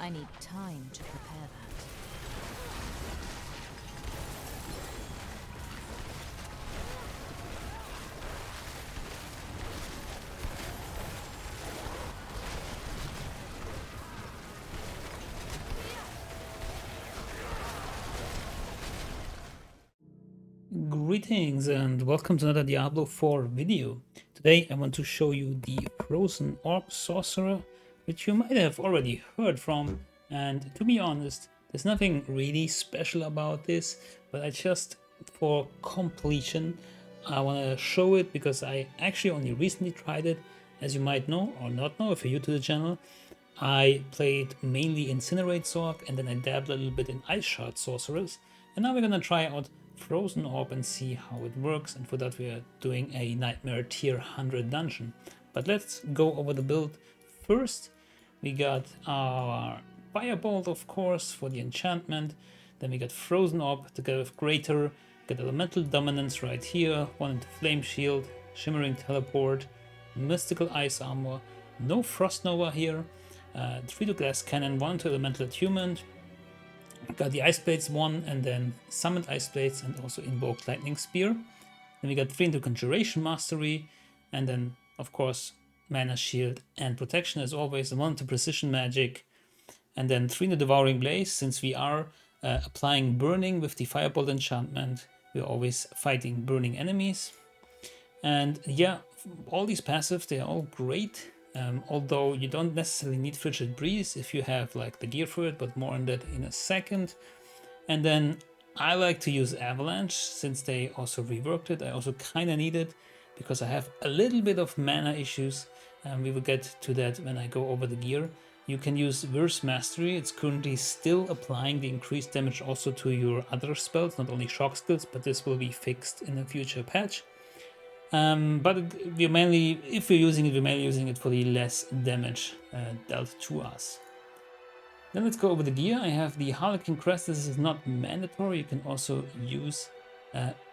I need time to prepare that. Greetings and welcome to another Diablo 4 video. Today I want to show you the Frozen Orb Sorcerer, which you might have already heard from, and to be honest, there's nothing really special about this, but I just, for completion, I want to show it because I actually only recently tried it. As you might know or not know if you're new to the channel, I played mainly Incinerate Sorc and then I dabbled a little bit in Ice Shard Sorcerers, and now we're gonna try out Frozen Orb and see how it works, and for that we are doing a Nightmare tier 100 dungeon. But let's go over the build. First we got our Firebolt, of course, for the enchantment. Then we got Frozen Orb together with Greater, got Elemental Dominance right here, one into Flame Shield, Shimmering Teleport, Mystical Ice Armor, no Frost Nova here, 3 to Glass Cannon, 1 to Elemental Attunement, got the Ice Blades 1 and then Summoned Ice Blades and also Invoked Lightning Spear. Then we got 3 into Conjuration Mastery and then of course Mana Shield and Protection as always, and 1 to Precision Magic, and then 3 into Devouring Blaze. Since we are applying Burning with the Firebolt enchantment, we're always fighting burning enemies. And yeah, all these passives, they're all great. Although you don't necessarily need Frigid Breeze if you have like the gear for it, but more on that in a second. And then I like to use Avalanche since they also reworked it. I also kind of need it because I have a little bit of mana issues, and we will get to that when I go over the gear. You can use Verse Mastery. It's currently still applying the increased damage also to your other spells, not only shock skills, but this will be fixed in a future patch. But we're mainly, if we're using it, we're mainly using it for the less damage dealt to us. Then let's go over the gear. I have the Harlequin Crest. This is not mandatory. You can also use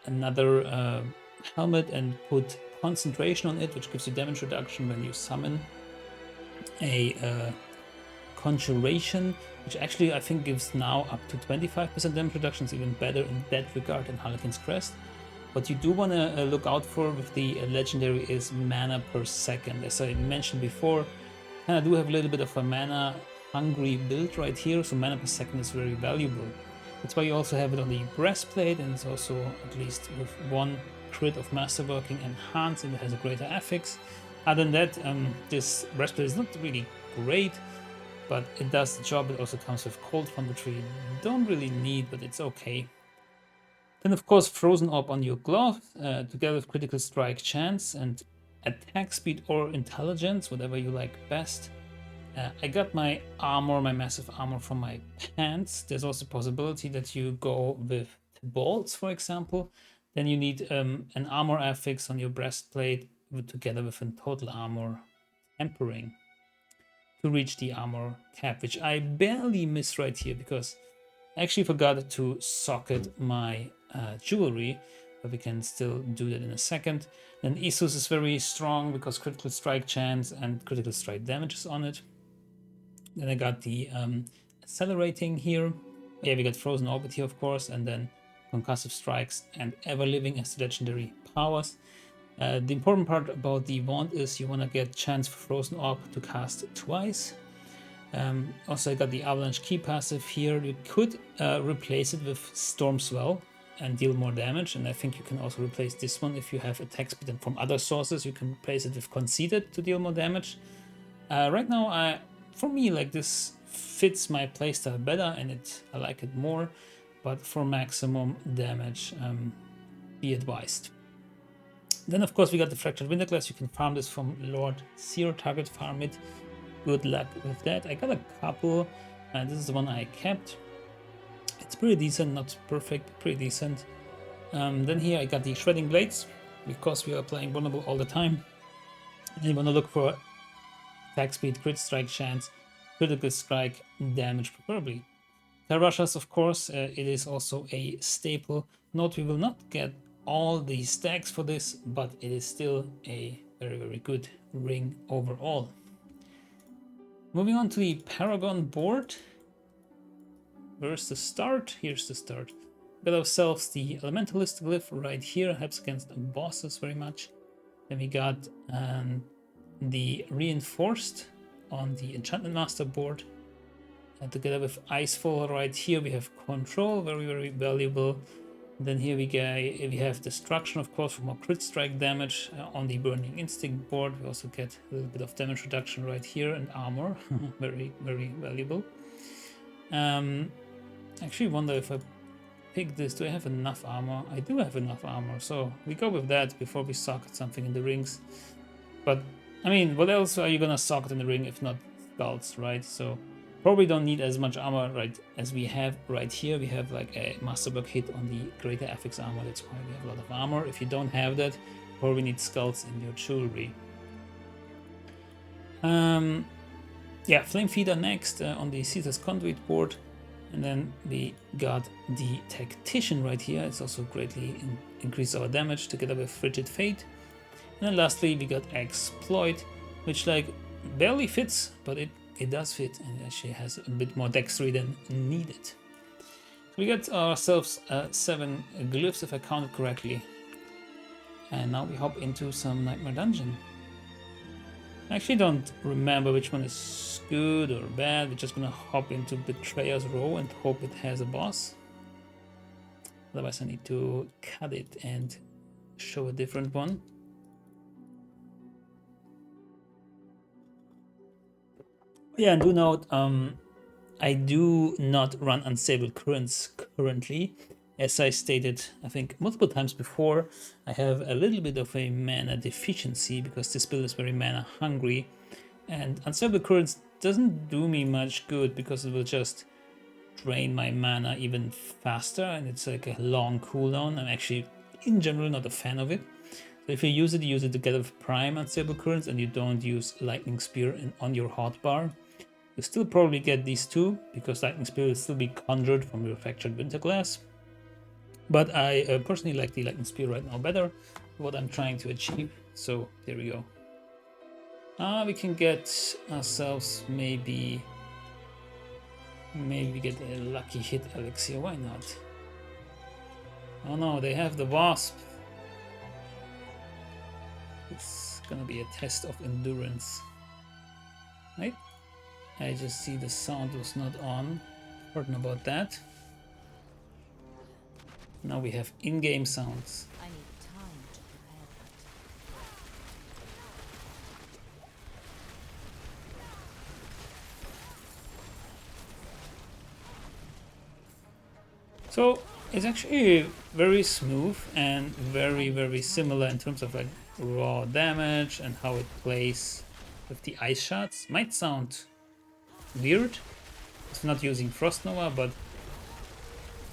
another helmet and put concentration on it, which gives you damage reduction when you summon a conjuration, which actually I think gives now up to 25% damage reduction. It's even better in that regard than Harlequin's Crest. What you do want to look out for with the legendary is mana per second. As I mentioned before, I do have a little bit of a mana hungry build right here, so mana per second is very valuable. That's why you also have it on the breastplate, and it's also at least with 1 crit of masterworking enhanced, and it has a greater affix. Other than that, this breastplate is not really great, but it does the job. It also comes with cold from which we don't really need, but it's okay. Then of course Frozen Orb on your glove, together with critical strike chance and attack speed or intelligence, whatever you like best. I got my armor, my massive armor from my pants. There's also a possibility that you go with bolts, for example. Then you need an armor affix on your breastplate together with a total armor tempering to reach the armor cap, which I barely miss right here because I actually forgot to socket my jewelry, but we can still do that in a second. Then Isus is very strong because critical strike chance and critical strike damage is on it. Then I got the accelerating here. Yeah, we got Frozen Orbit here, of course, and then concussive strikes and ever living as the legendary powers. The important part about the wand is you want to get chance for Frozen Orb to cast twice. Also I got the Avalanche Key passive here. You could replace it with Storm Swell and deal more damage, and I think you can also replace this one if you have attack speed, and from other sources you can replace it with Conceited to deal more damage. Right now, for me, like, this fits my playstyle better and I like it more, but for maximum damage, be advised. Then of course we got the Fractured Winterglass. You can farm this from Lord Seer, target farm it. Good luck with that. I got a couple, and this is the one I kept. It's pretty decent, not perfect, but pretty decent. Then here I got the Shredding Blades, because we are playing vulnerable all the time. And you want to look for attack speed, crit strike chance, critical strike damage preferably. Terrashas, of course, it is also a staple. Note we will not get all the stacks for this, but it is still a very, very good ring overall. Moving on to the Paragon board. Where's the start? Here's the start. We got ourselves the Elementalist glyph right here, helps against bosses very much. Then we got the Reinforced on the Enchantment Master board. And together with Icefall right here, we have Control, very, very valuable. And then here we have Destruction, of course, for more crit strike damage on the Burning Instinct board. We also get a little bit of damage reduction right here and armor, very, very valuable. Actually wonder if I pick this, do I have enough armor? I do have enough armor, so we go with that before we socket something in the rings. But, I mean, what else are you gonna socket in the ring if not skulls, right? So, probably don't need as much armor right as we have right here. We have like a Masterwork hit on the Greater Affix armor, that's why we have a lot of armor. If you don't have that, you probably need skulls in your jewelry. Yeah, Flame Feeder next on the Caesar's Conduit board. And then we got the Tactician right here. It's also greatly increased our damage together with Frigid Fate. And then lastly we got Exploit, which like barely fits, but it does fit and it actually has a bit more dexterity than needed. So we got ourselves 7 glyphs if I counted correctly. And now we hop into some Nightmare Dungeon. I actually don't remember which one is good or bad. We're just gonna hop into Betrayer's Row and hope it has a boss. Otherwise I need to cut it and show a different one. Yeah, and do note, I do not run Unstable Currents currently. As I stated, I think multiple times before, I have a little bit of a mana deficiency because this build is very mana hungry. And Unstable Currents doesn't do me much good because it will just drain my mana even faster and it's like a long cooldown. I'm actually, in general, not a fan of it. So if you use it together with Prime Unstable Currents and you don't use Lightning Spear on your hotbar. You still probably get these two because Lightning Spear will still be conjured from your Fractured Winterglass. But I personally like the Lightning Spear right now better for what I'm trying to achieve. So there we go. We can get ourselves maybe we get a lucky hit elixir. Why not? Oh no, they have the Wasp. It's gonna be a test of endurance, right? I just see the sound was not on. Pardon about that. Now we have in-game sounds. I need time to prepare that. So it's actually very smooth and very, very similar in terms of like raw damage and how it plays with the ice shots. Might sound weird. It's not using Frost Nova, but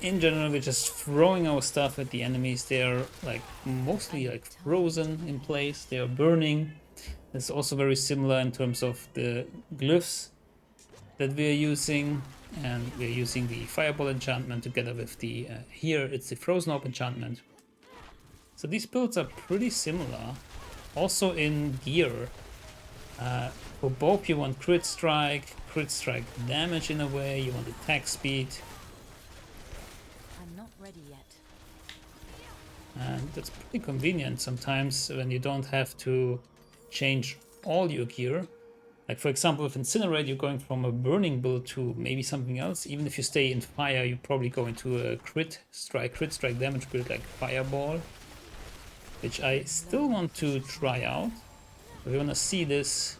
in general we're just throwing our stuff at the enemies. They're like mostly like frozen in place. They are burning. It's also very similar in terms of the glyphs that we are using, and we're using the Fireball enchantment together with the here it's the Frozen Orb enchantment. So these builds are pretty similar. Also in gear, for both you want crit strike damage in a way, you want attack speed. I'm not ready yet. And that's pretty convenient sometimes when you don't have to change all your gear. Like for example with Incinerate, you're going from a burning build to maybe something else. Even if you stay in fire, you probably go into a crit strike damage build like Fireball, which I still want to try out. If you want to see this,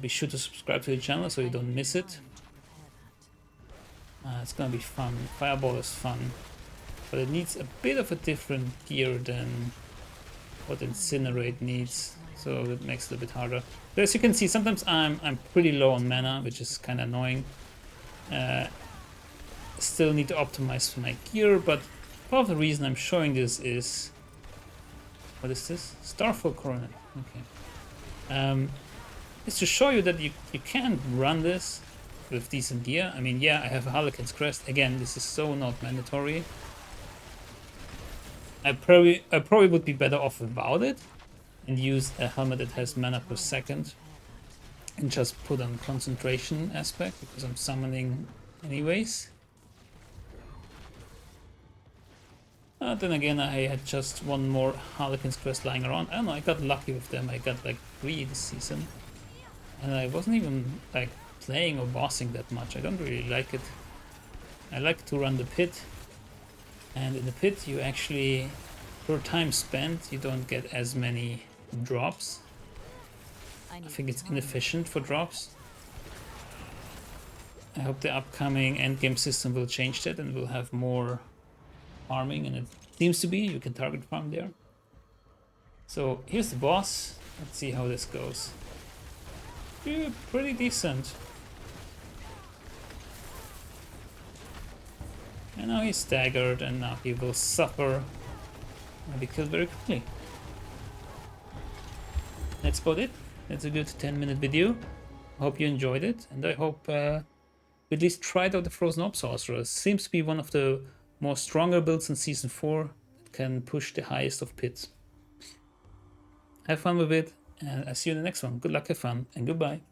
be sure to subscribe to the channel so you don't miss it. It's gonna be fun. Fireball is fun, but it needs a bit of a different gear than what Incinerate needs, so that makes it a bit harder. But as you can see, sometimes I'm pretty low on mana, which is kind of annoying. Still need to optimize for my gear, but part of the reason I'm showing this is, what is this? Starfall Coronet. Okay. Is to show you that you can run this with decent gear. I mean, yeah, I have a Harlequin's Crest. Again, this is so not mandatory. I probably would be better off without it and use a helmet that has mana per second. and just put on concentration aspect because I'm summoning anyways. Then again, I had just one more Harlequin's Quest lying around. I don't know, I got lucky with them. I got like 3 this season. And I wasn't even like playing or bossing that much. I don't really like it. I like to run the pit. And in the pit you actually, per time spent, you don't get as many drops. I think it's inefficient for drops. I hope the upcoming endgame system will change that and we'll have more farming, and it seems to be. You can target farm there. So here's the boss. Let's see how this goes. Yeah, pretty decent. And now he's staggered, and now he will suffer and be killed very quickly. That's about it. That's a good 10-minute video. I hope you enjoyed it, and I hope you at least tried out the Frozen Orb Sorcerer. Seems to be one of the more stronger builds in Season 4 that can push the highest of pits. Have fun with it, and I'll see you in the next one. Good luck, have fun, and goodbye.